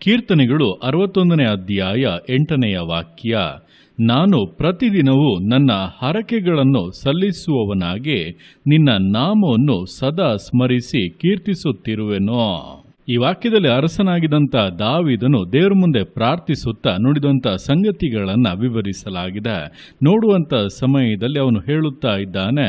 ಕೀರ್ತನೆಗಳು 61ನೇ ಅಧ್ಯಾಯ 8ನೆಯ ವಾಕ್ಯ. ನಾನು ಪ್ರತಿದಿನವೂ ನನ್ನ ಹರಕೆಗಳನ್ನು ಸಲ್ಲಿಸುವವನಾಗಿ ನಿನ್ನ ನಾಮವನ್ನು ಸದಾ ಸ್ಮರಿಸಿ ಕೀರ್ತಿಸುತ್ತಿರುವೆನೋ. ಈ ವಾಕ್ಯದಲ್ಲಿ ಅರಸನಾಗಿದ್ದಂಥ ದಾವೀದನು ದೇವರ ಮುಂದೆ ಪ್ರಾರ್ಥಿಸುತ್ತಾ ನುಡಿದಂಥ ಸಂಗತಿಗಳನ್ನು ವಿವರಿಸಲಾಗಿದೆ. ನೋಡುವಂಥ ಸಮಯದಲ್ಲಿ ಅವನು ಹೇಳುತ್ತಾ ಇದ್ದಾನೆ,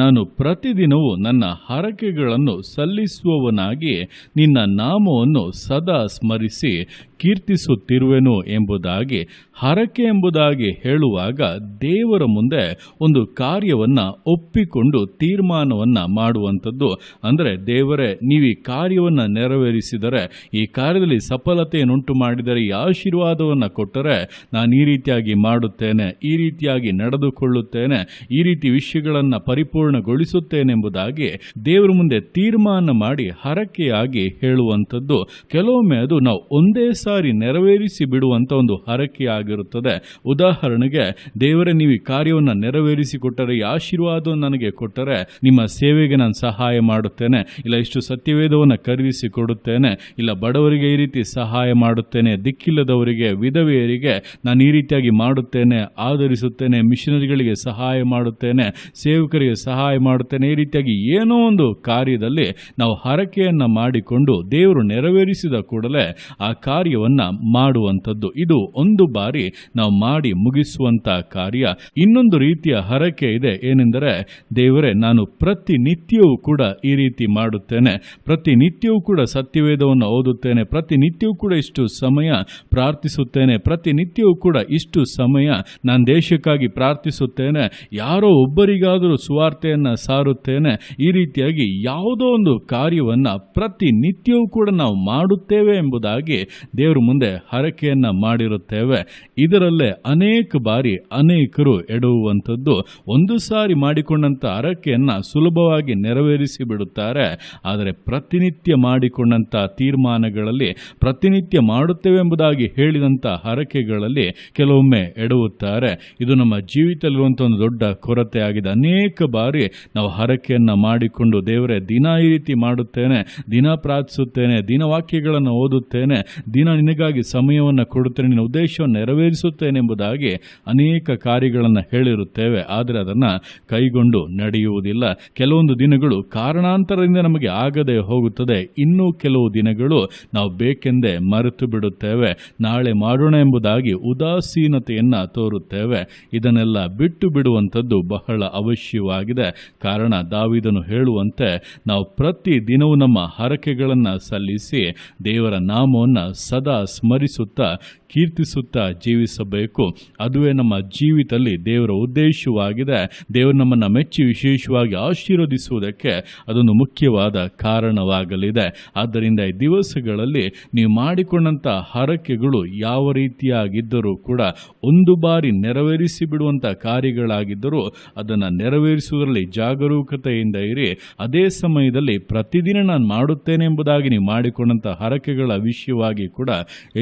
ನಾನು ಪ್ರತಿದಿನವೂ ನನ್ನ ಹರಕೆಗಳನ್ನು ಸಲ್ಲಿಸುವವನಾಗಿ ನಿನ್ನ ನಾಮವನ್ನು ಸದಾ ಸ್ಮರಿಸಿ ಕೀರ್ತಿಸುತ್ತಿರುವೆನು ಎಂಬುದಾಗಿ. ಹರಕೆ ಎಂಬುದಾಗಿ ಹೇಳುವಾಗ ದೇವರ ಮುಂದೆ ಒಂದು ಕಾರ್ಯವನ್ನು ಒಪ್ಪಿಕೊಂಡು ತೀರ್ಮಾನವನ್ನು ಮಾಡುವಂಥದ್ದು. ಅಂದರೆ ದೇವರೇ, ನೀವು ಈ ಕಾರ್ಯವನ್ನು ನೆರವೇರಿಸಿದರೆ, ಈ ಕಾರ್ಯದಲ್ಲಿ ಸಫಲತೆಯನ್ನುಂಟು ಮಾಡಿದರೆ, ಈ ಆಶೀರ್ವಾದವನ್ನು ಕೊಟ್ಟರೆ ನಾನು ಈ ರೀತಿಯಾಗಿ ಮಾಡುತ್ತೇನೆ, ಈ ರೀತಿಯಾಗಿ ನಡೆದುಕೊಳ್ಳುತ್ತೇನೆ, ಈ ರೀತಿ ವಿಷಯಗಳನ್ನು ಪರಿಪೂರ್ಣಗೊಳಿಸುತ್ತೇನೆಂಬುದಾಗಿ ದೇವರ ಮುಂದೆ ತೀರ್ಮಾನ ಮಾಡಿ ಹರಕೆಯಾಗಿ ಹೇಳುವಂಥದ್ದು. ಕೆಲವೊಮ್ಮೆ ಅದು ನಾವು ಒಂದೇ ಸಾರಿ ನೆರವೇರಿಸಿ ಬಿಡುವಂಥ ಒಂದು ಹರಕೆಯಾಗಿರುತ್ತದೆ. ಉದಾಹರಣೆಗೆ, ದೇವರೇ, ನೀವು ಈ ಕಾರ್ಯವನ್ನು ನೆರವೇರಿಸಿ ಕೊಟ್ಟರೆ, ಈ ಆಶೀರ್ವಾದವನ್ನು ನನಗೆ ಕೊಟ್ಟರೆ ನಿಮ್ಮ ಸೇವೆಗೆ ನಾನು ಸಹಾಯ ಮಾಡುತ್ತೇನೆ, ಇಲ್ಲ ಇಷ್ಟು ಸತ್ಯವೇದವನ್ನು ಖರೀದಿಸಿ ಕೊಡುತ್ತೇನೆ, ಇಲ್ಲ ಬಡವರಿಗೆ ಈ ರೀತಿ ಸಹಾಯ ಮಾಡುತ್ತೇನೆ, ದಿಕ್ಕಿಲ್ಲದವರಿಗೆ, ವಿಧವೆಯರಿಗೆ ನಾನು ಈ ರೀತಿಯಾಗಿ ಮಾಡುತ್ತೇನೆ, ಆಧರಿಸುತ್ತೇನೆ, ಮಿಷನರಿಗಳಿಗೆ ಸಹಾಯ ಮಾಡುತ್ತೇನೆ, ಸೇವಕರಿಗೆ ಸಹಾಯ ಮಾಡುತ್ತೇನೆ. ಈ ರೀತಿಯಾಗಿ ಏನೋ ಒಂದು ಕಾರ್ಯದಲ್ಲಿ ನಾವು ಹರಕೆಯನ್ನು ಮಾಡಿಕೊಂಡು ದೇವರು ನೆರವೇರಿಸಿದ ಕೂಡಲೇ ಆ ಕಾರ್ಯವನ್ನು ಮಾಡುವಂಥದ್ದು. ಇದು ಒಂದು ಬಾರಿ ನಾವು ಮಾಡಿ ಮುಗಿಸುವಂತ ಕಾರ್ಯ. ಇನ್ನೊಂದು ರೀತಿಯ ಹರಕೆ ಇದೆ. ಏನೆಂದರೆ, ದೇವರೇ, ನಾನು ಪ್ರತಿನಿತ್ಯವೂ ಕೂಡ ಈ ರೀತಿ ಮಾಡುತ್ತೇನೆ, ಪ್ರತಿನಿತ್ಯವೂ ಕೂಡ ಸತ್ಯವೇದವನ್ನು ಓದುತ್ತೇನೆ, ಪ್ರತಿನಿತ್ಯವೂ ಕೂಡ ಇಷ್ಟು ಸಮಯ ಪ್ರಾರ್ಥಿಸುತ್ತೇನೆ, ಪ್ರತಿನಿತ್ಯವೂ ಕೂಡ ಇಷ್ಟು ಸಮಯ ನಾನು ದೇಶಕ್ಕಾಗಿ ಪ್ರಾರ್ಥಿಸುತ್ತೇನೆ, ಯಾರೋ ಒಬ್ಬರಿಗಾದರೂ ಸುವಾರ್ತೆಯನ್ನು ಸಾರುತ್ತೇನೆ. ಈ ರೀತಿಯಾಗಿ ಯಾವುದೋ ಒಂದು ಕಾರ್ಯವನ್ನು ಪ್ರತಿನಿತ್ಯವೂ ಕೂಡ ನಾವು ಮಾಡುತ್ತೇವೆ ಎಂಬುದಾಗಿ ದೇವರ ಮುಂದೆ ಹರಕೆಯನ್ನು ಮಾಡಿರುತ್ತೇವೆ. ಇದರಲ್ಲೇ ಅನೇಕ ಬಾರಿ ಅನೇಕರು ಎಡುವಂಥದ್ದು. ಒಂದು ಸಾರಿ ಮಾಡಿಕೊಂಡಂಥ ಹರಕೆಯನ್ನು ಸುಲಭವಾಗಿ ನೆರವೇರಿಸಿ ಬಿಡುತ್ತಾರೆ. ಆದರೆ ಪ್ರತಿನಿತ್ಯ ಮಾಡಿಕೊಂಡಂಥ ತೀರ್ಮಾನಗಳಲ್ಲಿ, ಪ್ರತಿನಿತ್ಯ ಮಾಡುತ್ತೇವೆ ಎಂಬುದಾಗಿ ಹೇಳಿದಂಥ ಹರಕೆಗಳಲ್ಲಿ ಕೆಲವೊಮ್ಮೆ ಎಡುತ್ತಾರೆ. ಇದು ನಮ್ಮ ಜೀವಿತದಲ್ಲಿರುವಂಥ ಒಂದು ದೊಡ್ಡ ಕೊರತೆ ಆಗಿದೆ. ಅನೇಕ ಬಾರಿ ನಾವು ಹರಕೆಯನ್ನು ಮಾಡಿಕೊಂಡು, ದೇವರೇ, ದಿನ ಈ ರೀತಿ ಮಾಡುತ್ತೇನೆ, ದಿನ ಪ್ರಾರ್ಥಿಸುತ್ತೇನೆ, ದಿನ ವಾಕ್ಯಗಳನ್ನು ಓದುತ್ತೇನೆ, ದಿನ ನಿನಗಾಗಿ ಸಮಯವನ್ನು ಕೊಡುತ್ತೇನೆ, ನಿನ್ನ ಉದ್ದೇಶವನ್ನು ನೆರವೇರಿಸುತ್ತೇನೆ ಎಂಬುದಾಗಿ ಅನೇಕ ಕಾರ್ಯಗಳನ್ನು ಹೇಳಿರುತ್ತೇವೆ. ಆದರೆ ಅದನ್ನು ಕೈಗೊಂಡು ನಡೆಯುವುದಿಲ್ಲ. ಕೆಲವೊಂದು ದಿನಗಳು ಕಾರಣಾಂತರದಿಂದ ನಮಗೆ ಆಗದೆ ಹೋಗುತ್ತದೆ. ಇನ್ನೂ ಕೆಲವು ದಿನಗಳು ನಾವು ಬೇಕೆಂದೇ ಮರೆತು ಬಿಡುತ್ತೇವೆ. ನಾಳೆ ಮಾಡೋಣ ಎಂಬುದಾಗಿ ಉದಾಸೀನತೆಯನ್ನು ತೋರುತ್ತೇವೆ. ಇದನ್ನೆಲ್ಲ ಬಿಟ್ಟು ಬಿಡುವಂಥದ್ದು ಬಹಳ ಅವಶ್ಯವಾಗಿದೆ. ಕಾರಣ, ದಾವೀದನು ಹೇಳುವಂತೆ, ನಾವು ಪ್ರತಿ ದಿನವೂ ನಮ್ಮ ಹರಕೆಗಳನ್ನು ಸಲ್ಲಿಸಿ ದೇವರ ನಾಮವನ್ನು ಸದಾ ಸ್ಮರಿಸುತ್ತಾ ಕೀರ್ತಿಸುತ್ತಾ ಜೀವಿಸಬೇಕು. ಅದುವೇ ನಮ್ಮ ಜೀವಿತದಲ್ಲಿ ದೇವರ ಉದ್ದೇಶವಾಗಿದೆ. ದೇವರು ನಮ್ಮನ್ನು ಮೆಚ್ಚಿ ವಿಶೇಷವಾಗಿ ಆಶೀರ್ವದಿಸುವುದಕ್ಕೆ ಅದೊಂದು ಮುಖ್ಯವಾದ ಕಾರಣವಾಗಲಿದೆ. ಆದ್ದರಿಂದ ಈ ದಿವಸಗಳಲ್ಲಿ ನೀವು ಮಾಡಿಕೊಂಡಂಥ ಹರಕೆಗಳು ಯಾವ ರೀತಿಯಾಗಿದ್ದರೂ ಕೂಡ, ಒಂದು ಬಾರಿ ನೆರವೇರಿಸಿ ಬಿಡುವಂಥ ಕಾರ್ಯಗಳಾಗಿದ್ದರೂ ಅದನ್ನು ನೆರವೇರಿಸುವುದರಲ್ಲಿ ಜಾಗರೂಕತೆಯಿಂದ ಇರಿ. ಅದೇ ಸಮಯದಲ್ಲಿ ಪ್ರತಿದಿನ ನಾನು ಮಾಡುತ್ತೇನೆ ಎಂಬುದಾಗಿ ನೀವು ಮಾಡಿಕೊಂಡಂಥ ಹರಕೆಗಳ ವಿಷಯವಾಗಿ ಕೂಡ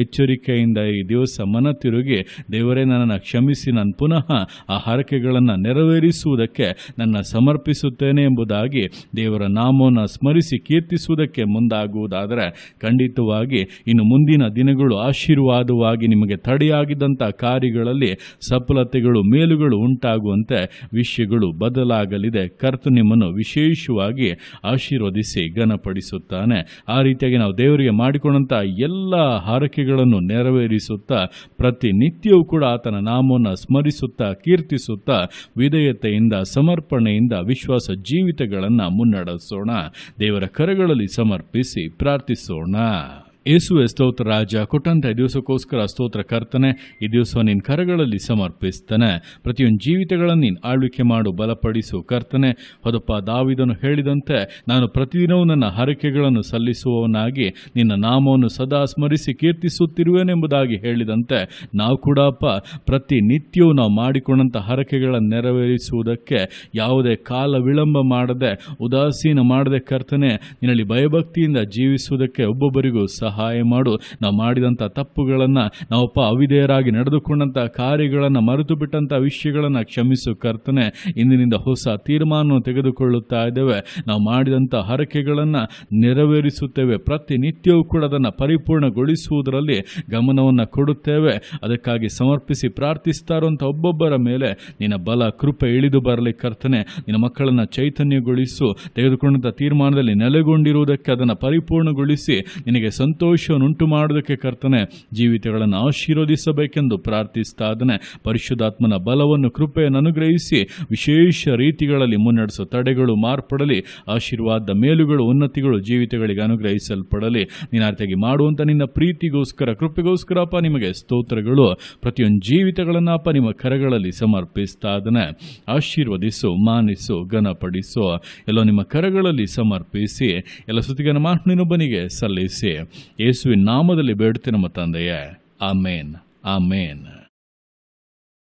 ಎಚ್ಚರಿಕೆಯಿಂದ ಈ ದಿವಸ ಮನ ತಿರುಗಿ, ದೇವರೇ, ನನ್ನನ್ನು ಕ್ಷಮಿಸಿ, ನಾನು ಪುನಃ ಆ ಹರಕೆಗಳನ್ನು ನೆರವೇರಿಸುವುದಕ್ಕೆ ನನ್ನ ಸಮರ್ಪಿಸುತ್ತೇನೆ ಎಂಬುದಾಗಿ ದೇವರ ನಾಮವನ್ನು ಸ್ಮರಿಸಿ ಕೀರ್ತಿಸುವುದಕ್ಕೆ ಮುಂದಾಗುವುದಾದರೆ ಖಂಡಿತವಾಗಿ ಇನ್ನು ಮುಂದಿನ ದಿನಗಳು ಆಶೀರ್ವಾದವಾಗಿ ನಿಮಗೆ ತಡೆಯಾಗಿದ್ದಂಥ ಕಾರ್ಯಗಳಲ್ಲಿ ಸಫಲತೆಗಳು, ಮೇಲುಗಳು ಉಂಟಾಗುವಂತೆ ವಿಷಯಗಳು ಬದಲಾಗಲಿದೆ. ಕರ್ತನು ನಿಮ್ಮನ್ನು ವಿಶೇಷವಾಗಿ ಆಶೀರ್ವದಿಸಿ ಘನಪಡಿಸುತ್ತಾನೆ. ಆ ರೀತಿಯಾಗಿ ನಾವು ದೇವರಿಗೆ ಮಾಡಿಕೊಂಡಂಥ ಎಲ್ಲ ಹರಕೆಗಳನ್ನು ನೆರವೇರಿಸುತ್ತಾ ಪ್ರತಿನಿತ್ಯವೂ ಕೂಡ ಆತನ ನಾಮವನ್ನು ಸ್ಮರಿಸುತ್ತಾ ಕೀರ್ತಿಸುತ್ತಾ ವಿಧೇಯತೆಯಿಂದ, ಸಮರ್ಪಣೆಯಿಂದ ವಿಶ್ವಾಸ ಜೀವಿತಗಳನ್ನು ಮುನ್ನಡೆಸೋಣ. ದೇವರ ಕರಗಳಲ್ಲಿ ಸಮರ್ಪಿಸಿ ಪ್ರಾರ್ಥಿಸೋಣ. ಯೇಸುವೆ ಸ್ತೋತ್ರ ರಾಜ, ಕೊಟ್ಟಂಥ ದಿವಸಕ್ಕೋಸ್ಕರ ಸ್ತೋತ್ರ ಕರ್ತನೆ. ಈ ದಿವಸ ನಿನ್ನ ಕರಗಳಲ್ಲಿ ಸಮರ್ಪಿಸ್ತಾನೆ. ಪ್ರತಿಯೊಂದು ಜೀವಿತಗಳನ್ನು ನೀನು ಆಳ್ವಿಕೆ ಮಾಡು, ಬಲಪಡಿಸು ಕರ್ತನೆ. ಹೌದಪ್ಪ, ದಾವೀದನು ಹೇಳಿದಂತೆ, ನಾನು ಪ್ರತಿದಿನವೂ ನನ್ನ ಹರಕೆಗಳನ್ನು ಸಲ್ಲಿಸುವವನಾಗಿ ನಿನ್ನ ನಾಮವನ್ನು ಸದಾ ಸ್ಮರಿಸಿ ಕೀರ್ತಿಸುತ್ತಿರುವೆನೆಂಬುದಾಗಿ ಹೇಳಿದಂತೆ ನಾವು ಕೂಡ ಅಪ್ಪ ಪ್ರತಿನಿತ್ಯವೂ ನಾವು ಮಾಡಿಕೊಂಡಂಥ ಹರಕೆಗಳನ್ನು ನೆರವೇರಿಸುವುದಕ್ಕೆ ಯಾವುದೇ ಕಾಲ ವಿಳಂಬ ಮಾಡದೆ, ಉದಾಸೀನ ಮಾಡದೆ ಕರ್ತನೆ, ನಿನ್ನಲ್ಲಿ ಭಯಭಕ್ತಿಯಿಂದ ಜೀವಿಸುವುದಕ್ಕೆ ಒಬ್ಬೊಬ್ಬರಿಗೂ ಸಹಾಯ ಸಹಾಯ ಮಾಡು. ನಾವು ಮಾಡಿದಂಥ ತಪ್ಪುಗಳನ್ನು, ನಾವಪ್ಪ ಅವಿಧೇಯರಾಗಿ ನಡೆದುಕೊಂಡಂಥ ಕಾರ್ಯಗಳನ್ನು, ಮರೆತು ಬಿಟ್ಟಂಥ ವಿಷಯಗಳನ್ನು ಕ್ಷಮಿಸು ಕರ್ತನೆ. ಇಂದಿನಿಂದ ಹೊಸ ತೀರ್ಮಾನವನ್ನು ತೆಗೆದುಕೊಳ್ಳುತ್ತಾ ಇದ್ದೇವೆ. ನಾವು ಮಾಡಿದಂಥ ಹರಕೆಗಳನ್ನು ನೆರವೇರಿಸುತ್ತೇವೆ. ಪ್ರತಿನಿತ್ಯವೂ ಕೂಡ ಅದನ್ನು ಪರಿಪೂರ್ಣಗೊಳಿಸುವುದರಲ್ಲಿ ಗಮನವನ್ನು ಕೊಡುತ್ತೇವೆ. ಅದಕ್ಕಾಗಿ ಸಮರ್ಪಿಸಿ ಪ್ರಾರ್ಥಿಸ್ತಾ ಇರುವಂಥ ಒಬ್ಬೊಬ್ಬರ ಮೇಲೆ ನಿನ್ನ ಬಲ ಕೃಪೆ ಇಳಿದು ಬರಲಿ ಕರ್ತನೆ. ನಿನ್ನ ಮಕ್ಕಳನ್ನು ಚೈತನ್ಯಗೊಳಿಸು. ತೆಗೆದುಕೊಂಡಂಥ ತೀರ್ಮಾನದಲ್ಲಿ ನೆಲೆಗೊಂಡಿರುವುದಕ್ಕೆ ಅದನ್ನು ಪರಿಪೂರ್ಣಗೊಳಿಸಿ ನಿನಗೆ ಸಂತೋಷವನ್ನುಂಟು ಮಾಡುವುದಕ್ಕೆ ಕರ್ತನೆ ಜೀವಿತಗಳನ್ನು ಆಶೀರ್ವದಿಸಬೇಕೆಂದು ಪ್ರಾರ್ಥಿಸ್ತಾ ಇದ್ದೇನೆ. ಪರಿಶುದ್ಧಾತ್ಮನ ಬಲವನ್ನು, ಕೃಪೆಯನ್ನು ಅನುಗ್ರಹಿಸಿ ವಿಶೇಷ ರೀತಿಗಳಲ್ಲಿ ಮುನ್ನಡೆಸೋ. ತಡೆಗಳು ಮಾರ್ಪಡಲಿ, ಆಶೀರ್ವಾದ, ಮೇಲುಗಳು, ಉನ್ನತಿಗಳು ಜೀವಿತಗಳಿಗೆ ಅನುಗ್ರಹಿಸಲ್ಪಡಲಿ. ನೀನು ಅರ್ಥಾಗಿ ಮಾಡುವಂಥ ನಿನ್ನ ಪ್ರೀತಿಗೋಸ್ಕರ, ಕೃಪೆಗೋಸ್ಕರ ಅಪ್ಪ ನಿಮಗೆ ಸ್ತೋತ್ರಗಳು. ಪ್ರತಿಯೊಂದು ಜೀವಿತಗಳನ್ನು ಅಪ್ಪ ನಿಮ್ಮ ಕರಗಳಲ್ಲಿ ಸಮರ್ಪಿಸ್ತಾ ಇದ್ದೇನೆ. ಆಶೀರ್ವದಿಸು, ಮಾನಿಸು, ಘನಪಡಿಸು. ಎಲ್ಲೋ ನಿಮ್ಮ ಕರಗಳಲ್ಲಿ ಸಮರ್ಪಿಸಿ ಎಲ್ಲ ಸ್ತುತಿಯನ್ನು ಮಾತನಿನೊಬ್ಬನಿಗೆ ಸಲ್ಲಿಸಿ ಯೇಸುವಿನ ನಾಮದಲ್ಲಿ ಬೇಡುತ್ತೇನೆ ನಮ್ಮ ತಂದೆಯೇ. ಆಮೇನ್, ಆಮೇನ್.